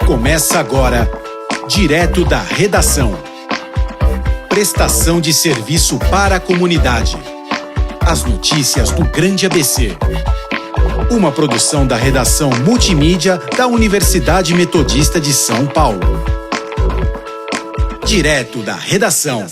Começa agora, direto da redação. Prestação de serviço para a comunidade. As notícias do Grande ABC. Uma produção da redação multimídia da Universidade Metodista de São Paulo. Direto da redação.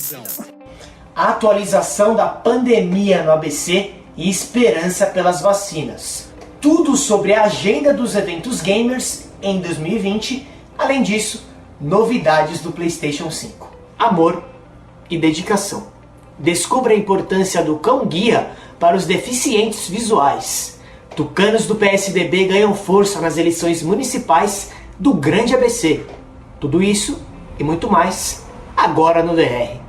A atualização da pandemia no ABC e esperança pelas vacinas. Tudo sobre a agenda dos eventos gamers em 2020. Além disso, novidades do PlayStation 5. Amor e dedicação. Descubra a importância do cão-guia para os deficientes visuais. Tucanos do PSDB ganham força nas eleições municipais do Grande ABC. Tudo isso e muito mais, agora no DR.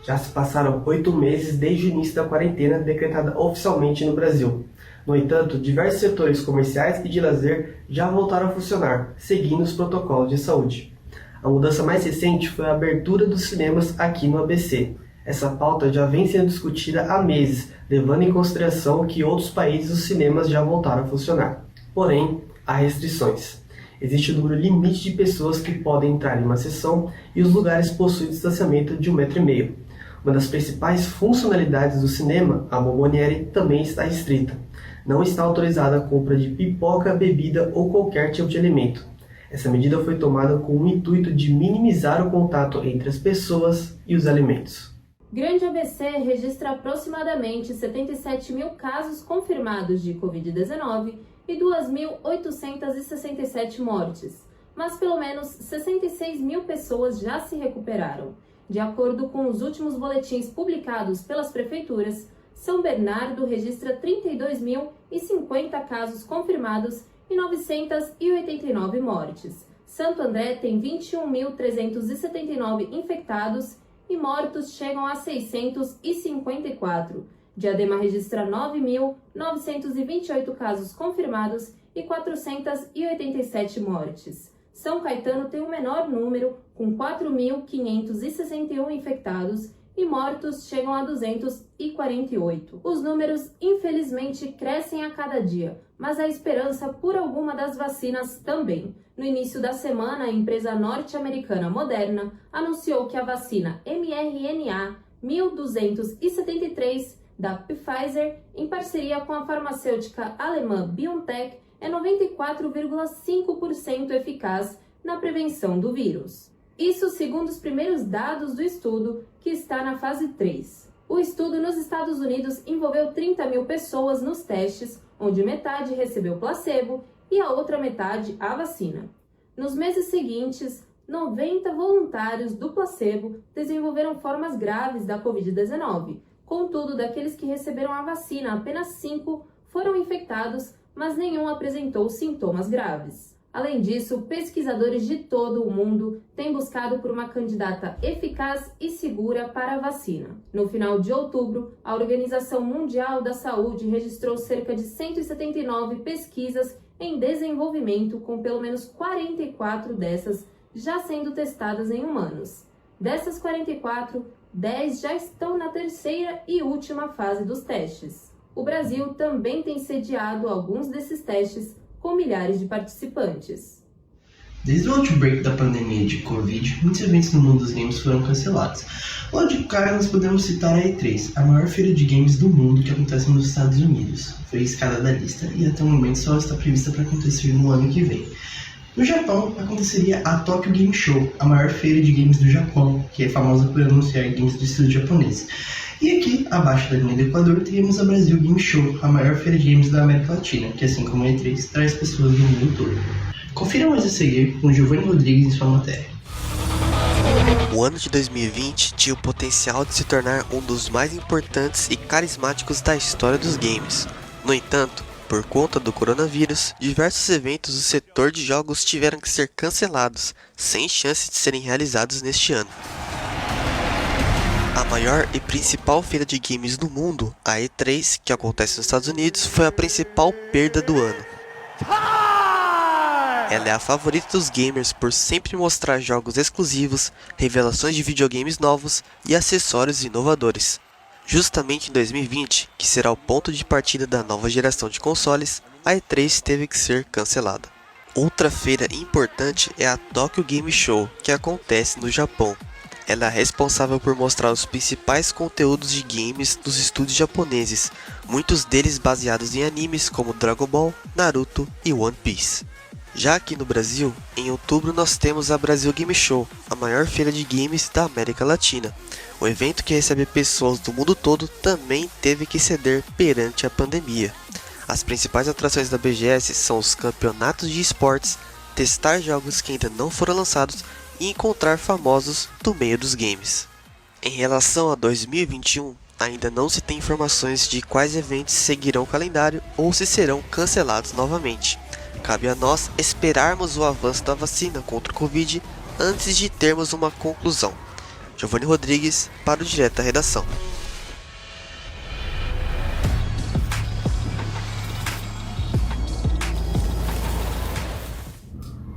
Já se passaram 8 meses desde o início da quarentena decretada oficialmente no Brasil. No entanto, diversos setores comerciais e de lazer já voltaram a funcionar, seguindo os protocolos de saúde. A mudança mais recente foi a abertura dos cinemas aqui no ABC. Essa pauta já vem sendo discutida há meses, levando em consideração que em outros países os cinemas já voltaram a funcionar. Porém, há restrições. Existe um número limite de pessoas que podem entrar em uma sessão e os lugares possuem distanciamento de 1,5 m. Uma das principais funcionalidades do cinema, a bomboniere, também está restrita. Não está autorizada a compra de pipoca, bebida ou qualquer tipo de alimento. Essa medida foi tomada com o intuito de minimizar o contato entre as pessoas e os alimentos. Grande ABC registra aproximadamente 77 mil casos confirmados de Covid-19 e 2.867 mortes, mas pelo menos 66 mil pessoas já se recuperaram. De acordo com os últimos boletins publicados pelas prefeituras, São Bernardo registra 32.050 casos confirmados e 989 mortes. Santo André tem 21.379 infectados e mortos chegam a 654. Diadema registra 9.928 casos confirmados e 487 mortes. São Caetano tem o menor número, com 4.561 infectados e mortos chegam a 248. Os números, infelizmente, crescem a cada dia, mas há esperança por alguma das vacinas também. No início da semana, a empresa norte-americana Moderna anunciou que a vacina mRNA 1273 da Pfizer, em parceria com a farmacêutica alemã BioNTech, é 94,5% eficaz na prevenção do vírus. Isso segundo os primeiros dados do estudo, que está na fase 3. O estudo nos Estados Unidos envolveu 30 mil pessoas nos testes, onde metade recebeu placebo e a outra metade a vacina. Nos meses seguintes, 90 voluntários do placebo desenvolveram formas graves da Covid-19. Contudo, daqueles que receberam a vacina, apenas 5 foram infectados, mas nenhum apresentou sintomas graves. Além disso, pesquisadores de todo o mundo têm buscado por uma candidata eficaz e segura para a vacina. No final de outubro, a Organização Mundial da Saúde registrou cerca de 179 pesquisas em desenvolvimento, com pelo menos 44 dessas já sendo testadas em humanos. Dessas 44, 10 já estão na terceira e última fase dos testes. O Brasil também tem sediado alguns desses testes, com milhares de participantes. Desde o outbreak da pandemia de Covid, muitos eventos no mundo dos games foram cancelados. Logo de cara, nós podemos citar a E3, a maior feira de games do mundo que acontece nos Estados Unidos. Foi escada da lista e até o momento só está prevista para acontecer no ano que vem. No Japão, aconteceria a Tokyo Game Show, a maior feira de games do Japão, que é famosa por anunciar games do estilo japonês. E aqui, abaixo da linha do Equador, teríamos a Brasil Game Show, a maior feira de games da América Latina, que assim como a E3, traz pessoas do mundo todo. Confira mais a seguir com Giovanni Rodrigues em sua matéria. O ano de 2020 tinha o potencial de se tornar um dos mais importantes e carismáticos da história dos games. No entanto, por conta do coronavírus, diversos eventos do setor de jogos tiveram que ser cancelados, sem chance de serem realizados neste ano. A maior e principal feira de games do mundo, a E3, que acontece nos Estados Unidos, foi a principal perda do ano. Ela é a favorita dos gamers por sempre mostrar jogos exclusivos, revelações de videogames novos e acessórios inovadores. Justamente em 2020, que será o ponto de partida da nova geração de consoles, a E3 teve que ser cancelada. Outra feira importante é a Tokyo Game Show, que acontece no Japão. Ela é responsável por mostrar os principais conteúdos de games dos estúdios japoneses, muitos deles baseados em animes como Dragon Ball, Naruto e One Piece. Já aqui no Brasil, em outubro nós temos a Brasil Game Show, a maior feira de games da América Latina. O evento, que recebe pessoas do mundo todo, também teve que ceder perante a pandemia. As principais atrações da BGS são os campeonatos de esportes, testar jogos que ainda não foram lançados e encontrar famosos do meio dos games. Em relação a 2021, ainda não se tem informações de quais eventos seguirão o calendário ou se serão cancelados novamente. Cabe a nós esperarmos o avanço da vacina contra o Covid antes de termos uma conclusão. Giovanni Rodrigues, para o Direto da Redação.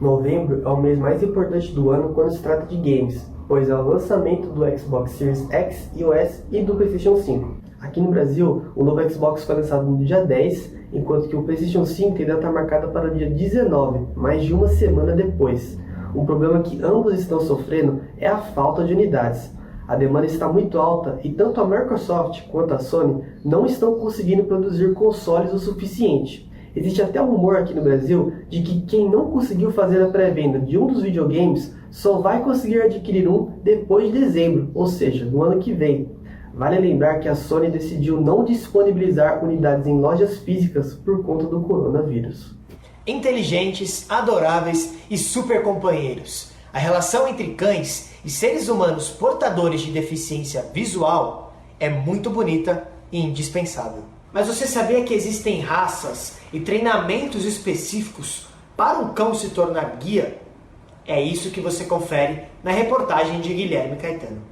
Novembro é o mês mais importante do ano quando se trata de games, pois é o lançamento do Xbox Series X e o S e do PlayStation 5. Aqui no Brasil, o novo Xbox foi lançado no dia 10, enquanto que o PlayStation 5 tem data marcada para o dia 19, mais de uma semana depois. Um problema que ambos estão sofrendo é a falta de unidades. A demanda está muito alta e tanto a Microsoft quanto a Sony não estão conseguindo produzir consoles o suficiente. Existe até um rumor aqui no Brasil de que quem não conseguiu fazer a pré-venda de um dos videogames só vai conseguir adquirir um depois de dezembro, ou seja, no ano que vem. Vale lembrar que a Sony decidiu não disponibilizar unidades em lojas físicas por conta do coronavírus. Inteligentes, adoráveis e super companheiros. A relação entre cães e seres humanos portadores de deficiência visual é muito bonita e indispensável. Mas você sabia que existem raças e treinamentos específicos para um cão se tornar guia? É isso que você confere na reportagem de Guilherme Caetano.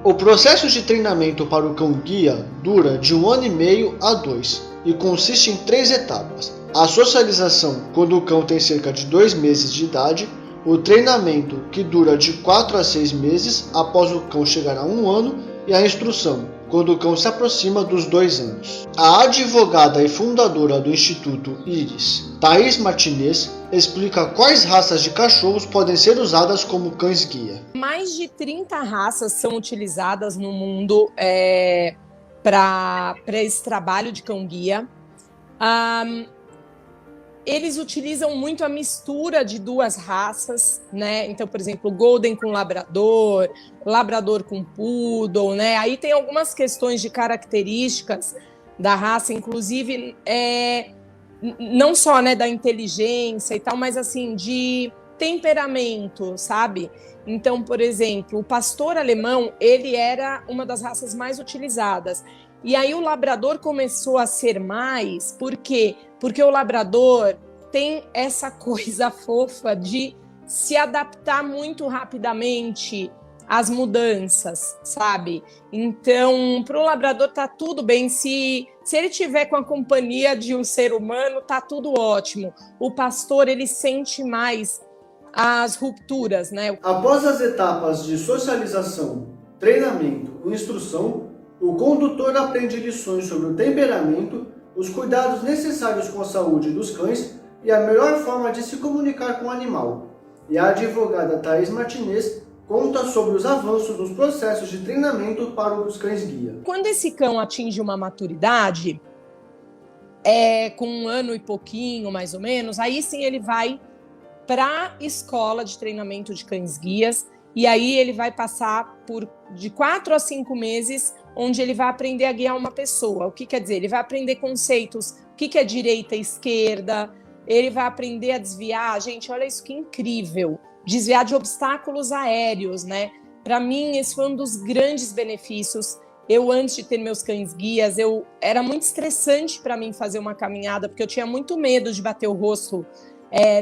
O processo de treinamento para o cão guia dura de 1 ano e meio a 2 e consiste em 3 etapas. A socialização, quando o cão tem cerca de 2 meses de idade, o treinamento, que dura de 4 a 6 meses após o cão chegar a 1 ano, e a instrução, quando o cão se aproxima dos 2 anos. A advogada e fundadora do Instituto Iris, Thaís Martinez, explica quais raças de cachorros podem ser usadas como cães-guia. Mais de 30 raças são utilizadas no mundo para esse trabalho de cão-guia. Eles utilizam muito a mistura de 2 raças, né? Então, por exemplo, Golden com Labrador, Labrador com Poodle, né? Aí tem algumas questões de características da raça, inclusive não só, né, da inteligência e tal, mas assim, de temperamento, sabe? Então, por exemplo, o pastor alemão, ele era uma das raças mais utilizadas. E aí o labrador começou a ser mais, por quê? Porque o labrador tem essa coisa fofa de se adaptar muito rapidamente às mudanças, sabe? Então, para o labrador tá tudo bem, se ele tiver com a companhia de um ser humano, tá tudo ótimo. O pastor, ele sente mais as rupturas, né? Após as etapas de socialização, treinamento e instrução, o condutor aprende lições sobre o temperamento, os cuidados necessários com a saúde dos cães e a melhor forma de se comunicar com o animal. E a advogada Thaís Martinez conta sobre os avanços nos processos de treinamento para os cães-guia. Quando esse cão atinge uma maturidade, com 1 ano e pouquinho, mais ou menos, aí sim ele vai para a escola de treinamento de cães-guias, e aí ele vai passar de 4 a 5 meses, onde ele vai aprender a guiar uma pessoa. O que quer dizer? Ele vai aprender conceitos, o que é direita e esquerda, ele vai aprender a desviar. Gente, olha isso que incrível! Desviar de obstáculos aéreos, né? Para mim, esse foi um dos grandes benefícios. Eu, antes de ter meus cães-guias, era muito estressante para mim fazer uma caminhada, porque eu tinha muito medo de bater o rosto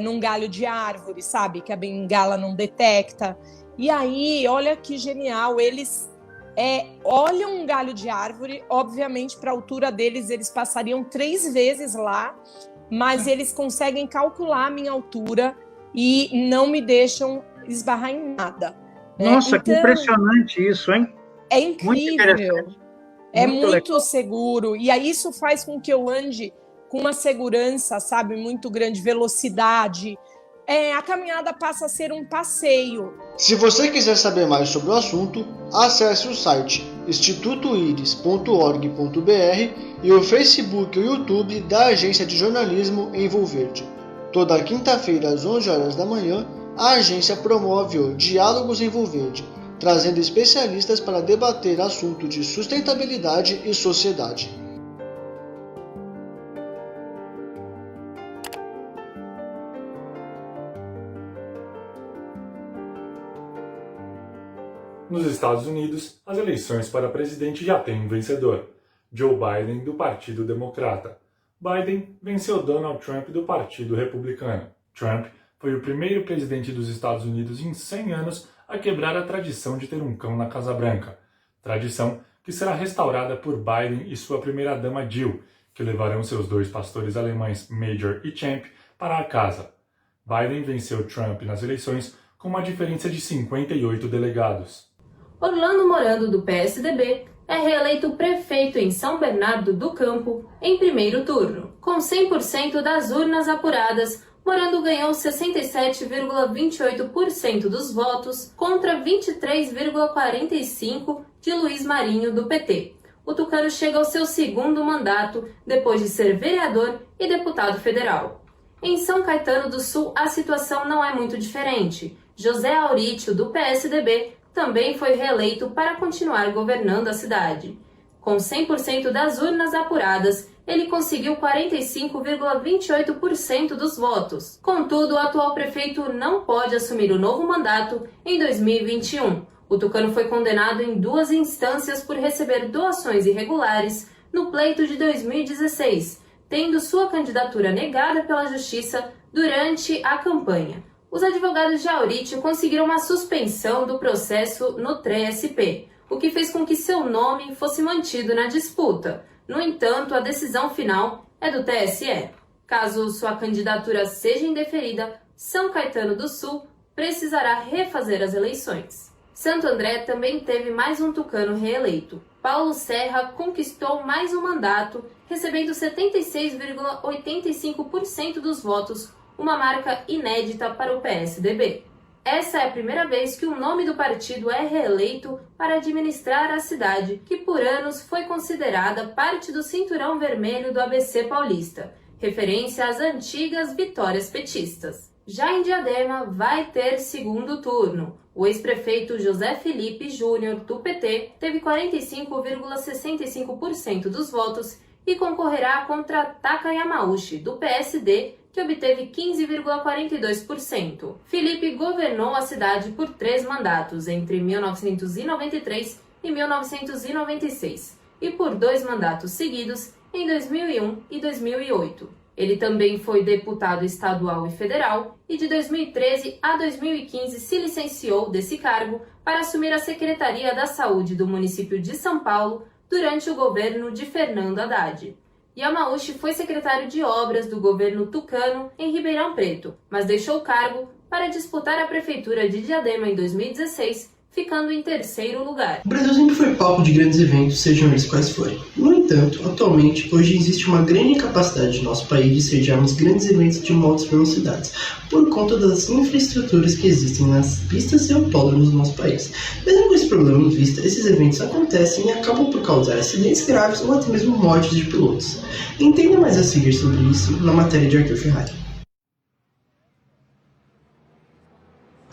num galho de árvore, sabe? Que a bengala não detecta. E aí, olha que genial, eles olham um galho de árvore, obviamente para a altura deles eles passariam 3 vezes lá, mas eles conseguem calcular a minha altura e não me deixam esbarrar em nada. Nossa, que impressionante isso, hein? É incrível. É muito legal. seguro. E aí isso faz com que eu ande com uma segurança, sabe, muito grande, velocidade. A caminhada passa a ser um passeio. Se você quiser saber mais sobre o assunto, acesse o site institutoiris.org.br e o Facebook e o YouTube da Agência de Jornalismo Envolverde. Toda quinta-feira às 11 horas da manhã, a agência promove o Diálogos Envolverde, trazendo especialistas para debater assuntos de sustentabilidade e sociedade. Nos Estados Unidos, as eleições para presidente já têm um vencedor, Joe Biden, do Partido Democrata. Biden venceu Donald Trump, do Partido Republicano. Trump foi o primeiro presidente dos Estados Unidos em 100 anos a quebrar a tradição de ter um cão na Casa Branca. Tradição que será restaurada por Biden e sua primeira-dama Jill, que levarão seus 2 pastores alemães, Major e Champ, para a casa. Biden venceu Trump nas eleições com uma diferença de 58 delegados. Orlando Morando, do PSDB, é reeleito prefeito em São Bernardo do Campo em primeiro turno. Com 100% das urnas apuradas, Morando ganhou 67,28% dos votos contra 23,45% de Luiz Marinho, do PT. O tucano chega ao seu segundo mandato depois de ser vereador e deputado federal. Em São Caetano do Sul, a situação não é muito diferente. José Aurítio, do PSDB, também foi reeleito para continuar governando a cidade. Com 100% das urnas apuradas, ele conseguiu 45,28% dos votos. Contudo, o atual prefeito não pode assumir o novo mandato em 2021. O tucano foi condenado em 2 instâncias por receber doações irregulares no pleito de 2016, tendo sua candidatura negada pela Justiça durante a campanha. Os advogados de Aurítio conseguiram uma suspensão do processo no TRE-SP, o que fez com que seu nome fosse mantido na disputa. No entanto, a decisão final é do TSE. Caso sua candidatura seja indeferida, São Caetano do Sul precisará refazer as eleições. Santo André também teve mais um tucano reeleito. Paulo Serra conquistou mais um mandato, recebendo 76,85% dos votos, uma marca inédita para o PSDB. Essa é a primeira vez que o nome do partido é reeleito para administrar a cidade, que por anos foi considerada parte do cinturão vermelho do ABC paulista, referência às antigas vitórias petistas. Já em Diadema, vai ter segundo turno. O ex-prefeito José Felipe Júnior, do PT, teve 45,65% dos votos e concorrerá contra Taka Yamauchi, do PSD, que obteve 15,42%. Felipe governou a cidade por 3 mandatos, entre 1993 e 1996, e por 2 mandatos seguidos, em 2001 e 2008. Ele também foi deputado estadual e federal, e de 2013 a 2015 se licenciou desse cargo para assumir a Secretaria da Saúde do município de São Paulo durante o governo de Fernando Haddad. Yamauchi foi secretário de obras do governo tucano em Ribeirão Preto, mas deixou o cargo para disputar a prefeitura de Diadema em 2016, ficando em 3º lugar. O Brasil sempre foi palco de grandes eventos, sejam eles quais forem. No entanto, atualmente, hoje existe uma grande incapacidade de nosso país de sediarmos grandes eventos de altas velocidades, por conta das infraestruturas que existem nas pistas e autódromos do nosso país. Mesmo com esse problema em vista, esses eventos acontecem e acabam por causar acidentes graves ou até mesmo mortes de pilotos. Entenda mais a seguir sobre isso na matéria de Arthur Ferrari.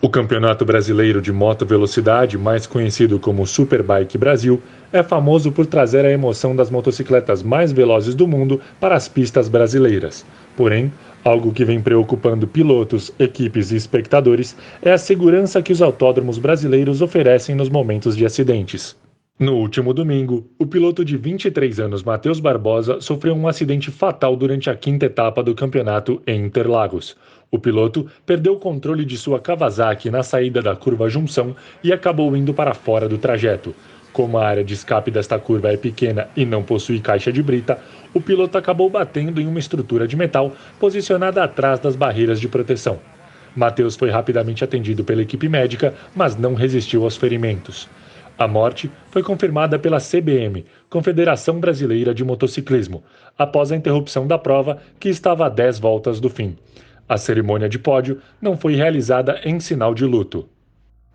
O Campeonato Brasileiro de Moto Velocidade, mais conhecido como Superbike Brasil, é famoso por trazer a emoção das motocicletas mais velozes do mundo para as pistas brasileiras. Porém, algo que vem preocupando pilotos, equipes e espectadores é a segurança que os autódromos brasileiros oferecem nos momentos de acidentes. No último domingo, o piloto de 23 anos Matheus Barbosa sofreu um acidente fatal durante a 5ª etapa do campeonato em Interlagos. O piloto perdeu o controle de sua Kawasaki na saída da curva Junção e acabou indo para fora do trajeto. Como a área de escape desta curva é pequena e não possui caixa de brita, o piloto acabou batendo em uma estrutura de metal posicionada atrás das barreiras de proteção. Matheus foi rapidamente atendido pela equipe médica, mas não resistiu aos ferimentos. A morte foi confirmada pela CBM, Confederação Brasileira de Motociclismo, após a interrupção da prova, que estava a 10 voltas do fim. A cerimônia de pódio não foi realizada em sinal de luto.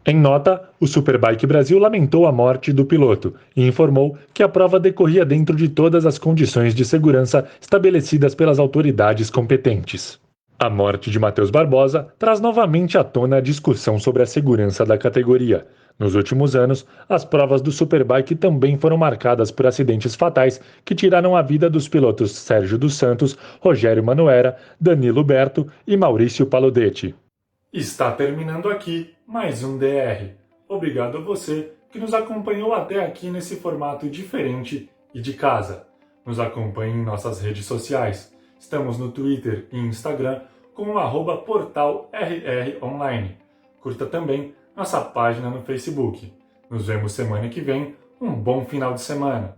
Em nota, o Superbike Brasil lamentou a morte do piloto e informou que a prova decorria dentro de todas as condições de segurança estabelecidas pelas autoridades competentes. A morte de Matheus Barbosa traz novamente à tona a discussão sobre a segurança da categoria. Nos últimos anos, as provas do Superbike também foram marcadas por acidentes fatais que tiraram a vida dos pilotos Sérgio dos Santos, Rogério Manuera, Danilo Berto e Maurício Paludetti. Está terminando aqui mais um DR. Obrigado a você que nos acompanhou até aqui nesse formato diferente e de casa. Nos acompanhe em nossas redes sociais. Estamos no Twitter e Instagram com o @portalrronline. Curta também nossa página no Facebook. Nos vemos semana que vem. Um bom final de semana.